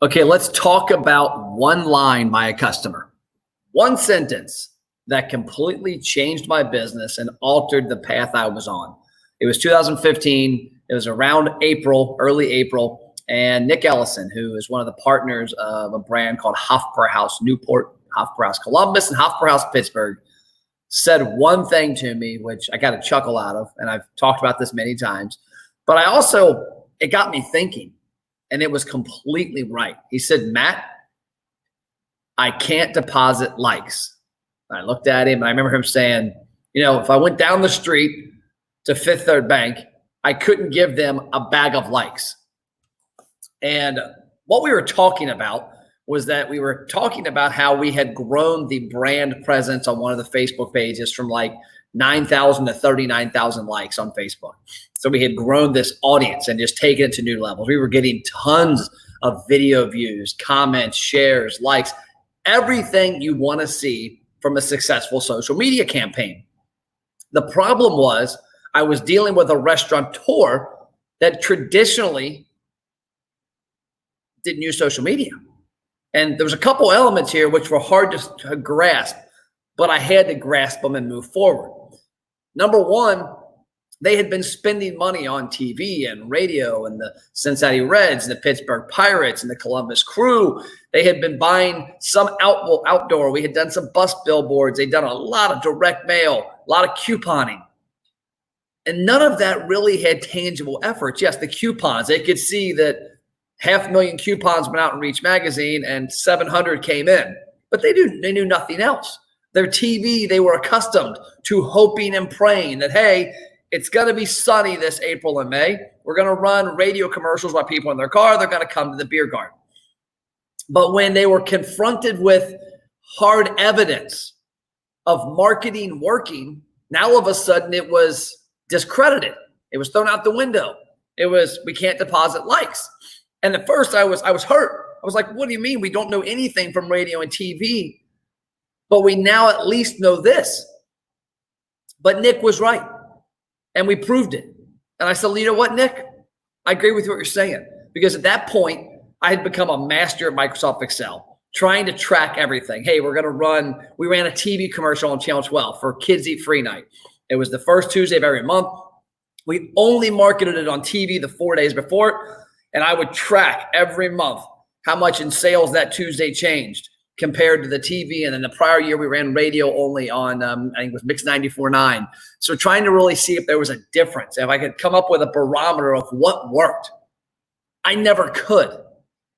Okay, let's talk about one line by a customer. One sentence that completely changed my business and altered the path I was on. It was 2015. It was around April, early April. And Nick Ellison, who is one of the partners of a brand called Hofbrauhaus Newport, Hofbrauhaus Columbus, and Hofbrauhaus Pittsburgh, said one thing to me, which I got a chuckle out of. And I've talked about this many times. But it got me thinking. And it was completely right. He said, Matt, I can't deposit likes. I looked at him and I remember him saying, if I went down the street to Fifth Third Bank, I couldn't give them a bag of likes. And what we were talking about was that we were talking about how we had grown the brand presence on one of the Facebook pages from like 9,000 to 39,000 likes on Facebook. So we had grown this audience and just taken it to new levels. We were getting tons of video views, comments, shares, likes, everything you want to see from a successful social media campaign. The problem was I was dealing with a restaurateur that traditionally didn't use social media. And there was a couple elements here which were hard to grasp, but I had to grasp them and move forward. Number one, they had been spending money on TV and radio and the Cincinnati Reds and the Pittsburgh Pirates and the Columbus Crew. They had been buying some outdoor. We had done some bus billboards. They'd done a lot of direct mail, a lot of couponing. And none of that really had tangible efforts. Yes, the coupons, they could see that 500,000 coupons went out in Reach magazine and 700 came in, but they knew nothing else. Their TV, they were accustomed to hoping and praying that, hey, it's going to be sunny this April and May. We're going to run radio commercials while people in their car, they're going to come to the beer garden. But when they were confronted with hard evidence of marketing working, now all of a sudden it was discredited. It was thrown out the window. It was, we can't deposit likes. And at first I was hurt. I was like, what do you mean? We don't know anything from radio and TV, but we now at least know this. But Nick was right. And we proved it. And I said, you know what, Nick? I agree with what you're saying. Because at that point, I had become a master at Microsoft Excel, trying to track everything. Hey, we ran a TV commercial on Channel 12 for Kids Eat Free Night. It was the first Tuesday of every month. We only marketed it on TV the 4 days before. And I would track every month how much in sales that Tuesday changed compared to the TV. And then the prior year, we ran radio only on, I think it was Mix 94.9. So trying to really see if there was a difference, if I could come up with a barometer of what worked. I never could.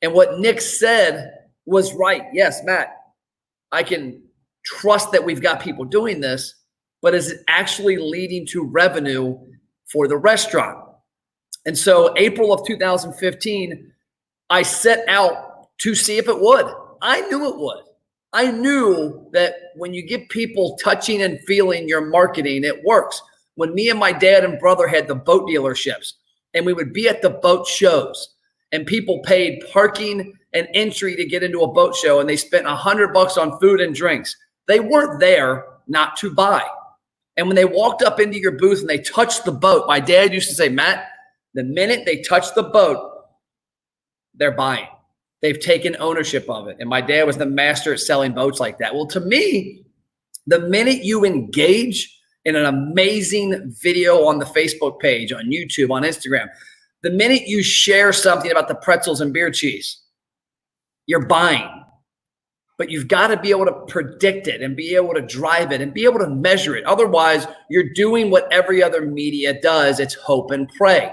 And what Nick said was right. Yes, Matt, I can trust that we've got people doing this, but is it actually leading to revenue for the restaurant? And so April of 2015, I set out to see if it would. I knew it would. I knew that when you get people touching and feeling your marketing, it works. When me and my dad and brother had the boat dealerships and we would be at the boat shows and people paid parking and entry to get into a boat show and they spent $100 on food and drinks, they weren't there not to buy. And when they walked up into your booth and they touched the boat, my dad used to say, Matt, the minute they touch the boat, they're buying. They've taken ownership of it. And my dad was the master at selling boats like that. Well, to me, the minute you engage in an amazing video on the Facebook page, on YouTube, on Instagram, the minute you share something about the pretzels and beer cheese, you're buying. But you've got to be able to predict it and be able to drive it and be able to measure it. Otherwise, you're doing what every other media does. It's hope and pray.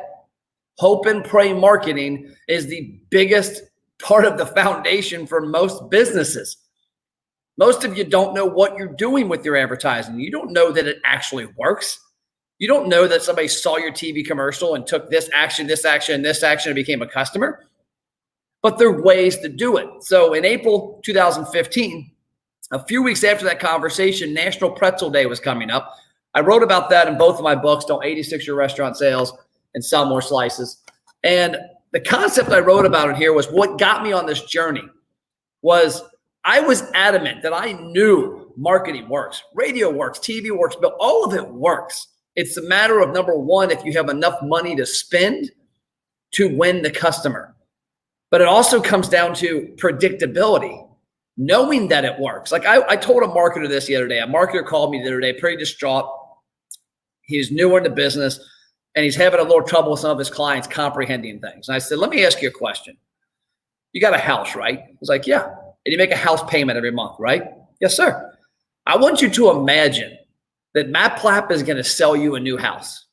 Hope and pray marketing is the biggest part of the foundation for most businesses. Most of you don't know what you're doing with your advertising. You don't know that it actually works. You don't know that somebody saw your TV commercial and took this action, this action, this action and became a customer. But there are ways to do it. So in April 2015, a few weeks after that conversation, National Pretzel Day was coming up. I wrote about that in both of my books, Don't 86 Your Restaurant Sales and Sell More Slices. And the concept I wrote about in here was what got me on this journey was I was adamant that I knew marketing works, radio works, TV works, but all of it works. It's a matter of, number one, if you have enough money to spend to win the customer. But it also comes down to predictability, knowing that it works. Like I told a marketer this the other day. A marketer called me the other day, pretty distraught. He's newer in the business and he's having a little trouble with some of his clients comprehending things. And I said, let me ask you a question. You got a house, right? He's like, yeah. And you make a house payment every month, right? Yes, sir. I want you to imagine that Matt Plapp is going to sell you a new house.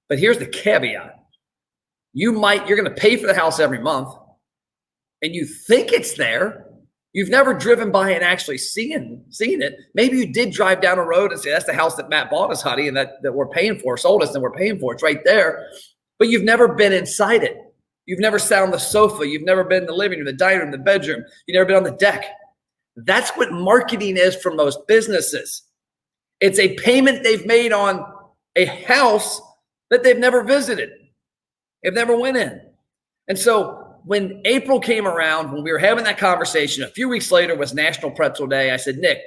But here's the caveat. You're going to pay for the house every month and you think it's there. You've never driven by and actually seen it. Maybe you did drive down a road and say, that's the house that Matt bought us, honey, and that we're paying for, sold us and we're paying for. It's right there. But you've never been inside it. You've never sat on the sofa. You've never been in the living room, the dining room, the bedroom. You've never been on the deck. That's what marketing is for most businesses. It's a payment they've made on a house that they've never visited. They've never went in. And so when April came around, when we were having that conversation, a few weeks later was National Pretzel Day. I said, Nick,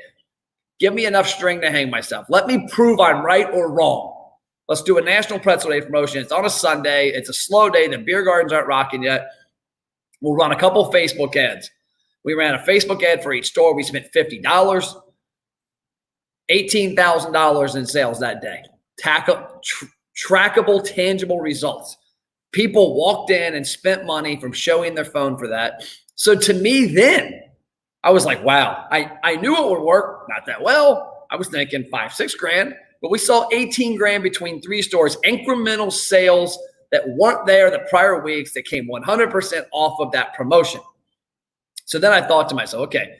give me enough string to hang myself. Let me prove I'm right or wrong. Let's do a National Pretzel Day promotion. It's on a Sunday. It's a slow day. The beer gardens aren't rocking yet. We'll run a couple Facebook ads. We ran a Facebook ad for each store. We spent $50, $18,000 in sales that day. Trackable, tangible results. People walked in and spent money from showing their phone for that. So to me then, I was like, wow, I knew it would work. Not that well. I was thinking $5-6 grand. But we saw 18 grand between 3 stores, incremental sales that weren't there the prior weeks that came 100% off of that promotion. So then I thought to myself, okay,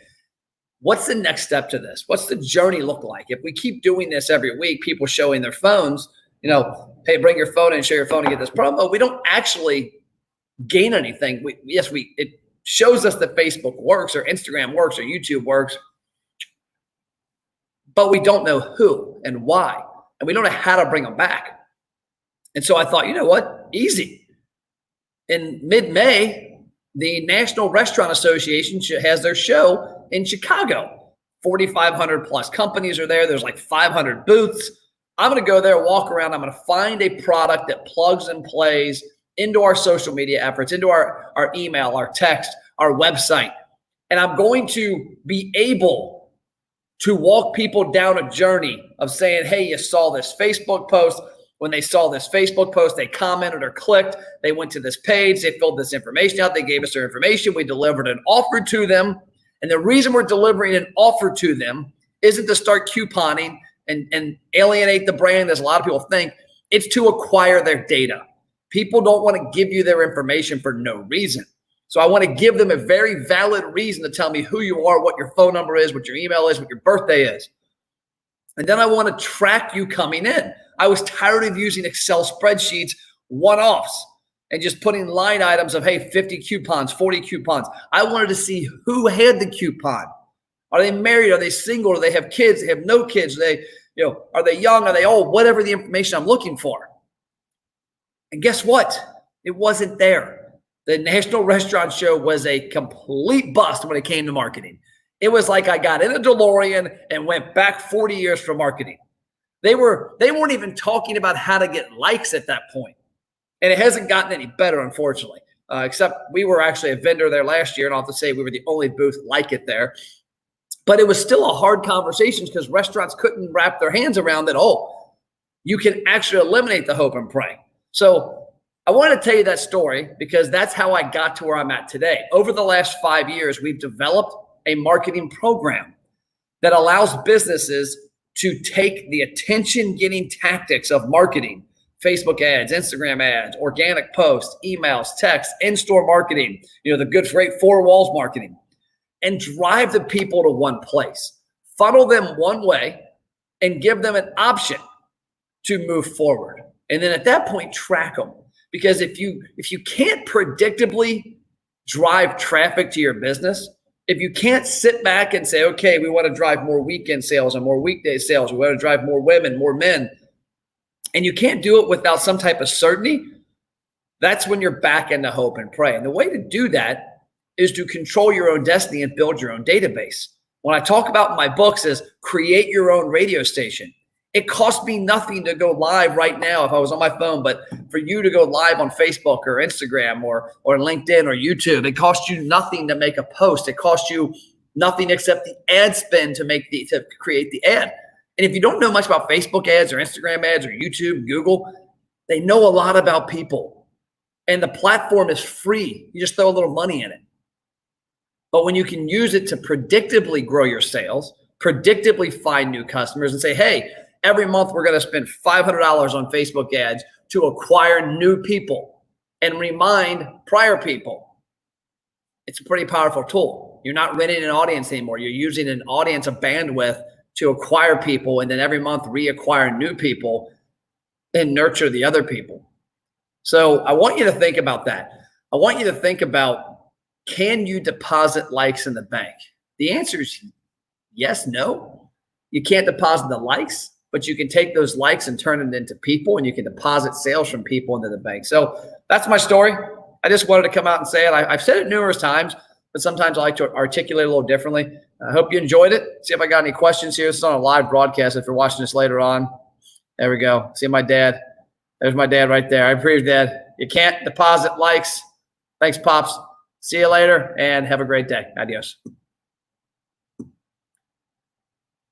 what's the next step to this? What's the journey look like? If we keep doing this every week, people showing their phones, hey, bring your phone and share your phone to get this promo. We don't actually gain anything. It shows us that Facebook works or Instagram works or YouTube works, but we don't know who and why, and we don't know how to bring them back. And so I thought, you know what? Easy. In mid-May, the National Restaurant Association has their show in Chicago. 4,500 plus companies are there. There's like 500 booths. I'm going to go there, walk around. I'm going to find a product that plugs and plays into our social media efforts, into our email, our text, our website. And I'm going to be able to walk people down a journey of saying, hey, you saw this Facebook post. When they saw this Facebook post, they commented or clicked. They went to this page. They filled this information out. They gave us their information. We delivered an offer to them. And the reason we're delivering an offer to them isn't to start couponing and alienate the brand, as a lot of people think. It's to acquire their data. People don't want to give you their information for no reason. So I want to give them a very valid reason to tell me who you are, what your phone number is, what your email is, what your birthday is. And then I want to track you coming in. I was tired of using Excel spreadsheets, one-offs, and just putting line items of, hey, 50 coupons, 40 coupons. I wanted to see who had the coupon. Are they married? Are they single? Do they have kids? They have no kids? Are they young? Are they old? Whatever the information I'm looking for. And guess what? It wasn't there. The National Restaurant Show was a complete bust when it came to marketing. It was like I got in a DeLorean and went back 40 years for marketing. They weren't even talking about how to get likes at that point. And it hasn't gotten any better, unfortunately, except we were actually a vendor there last year. And I'll have to say we were the only booth like it there. But it was still a hard conversation because restaurants couldn't wrap their hands around that, you can actually eliminate the hope and pray. So I want to tell you that story because that's how I got to where I'm at today. Over the last 5 years, we've developed a marketing program that allows businesses to take the attention-getting tactics of marketing, Facebook ads, Instagram ads, organic posts, emails, text, in-store marketing, the good, great four-walls marketing, and drive the people to one place, funnel them one way, and give them an option to move forward. And then at that point, track them. Because if you can't predictably drive traffic to your business, if you can't sit back and say, okay, we want to drive more weekend sales and more weekday sales, we want to drive more women, more men, and you can't do it without some type of certainty, that's when you're back into hope and pray. And the way to do that is to control your own destiny and build your own database. What I talk about in my books is create your own radio station. It cost me nothing to go live right now if I was on my phone, but for you to go live on Facebook or Instagram or LinkedIn or YouTube, it costs you nothing to make a post. It costs you nothing except the ad spend to create the ad. And if you don't know much about Facebook ads or Instagram ads or YouTube, Google, they know a lot about people. And the platform is free. You just throw a little money in it. But when you can use it to predictably grow your sales, predictably find new customers and say, hey, every month we're going to spend $500 on Facebook ads to acquire new people and remind prior people. It's a pretty powerful tool. You're not renting an audience anymore. You're using an audience of bandwidth to acquire people and then every month reacquire new people and nurture the other people. So I want you to think about that. I want you to think about, can you deposit likes in the bank? The answer is yes, no. You can't deposit the likes, but you can take those likes and turn it into people, and you can deposit sales from people into the bank. So that's my story. I just wanted to come out and say it. I've said it numerous times, but sometimes I like to articulate it a little differently. I hope you enjoyed it. See if I got any questions here. This is on a live broadcast if you're watching this later on. There we go. See my dad. There's my dad right there. I appreciate that. You can't deposit likes. Thanks, Pops. See you later, and have a great day. Adios.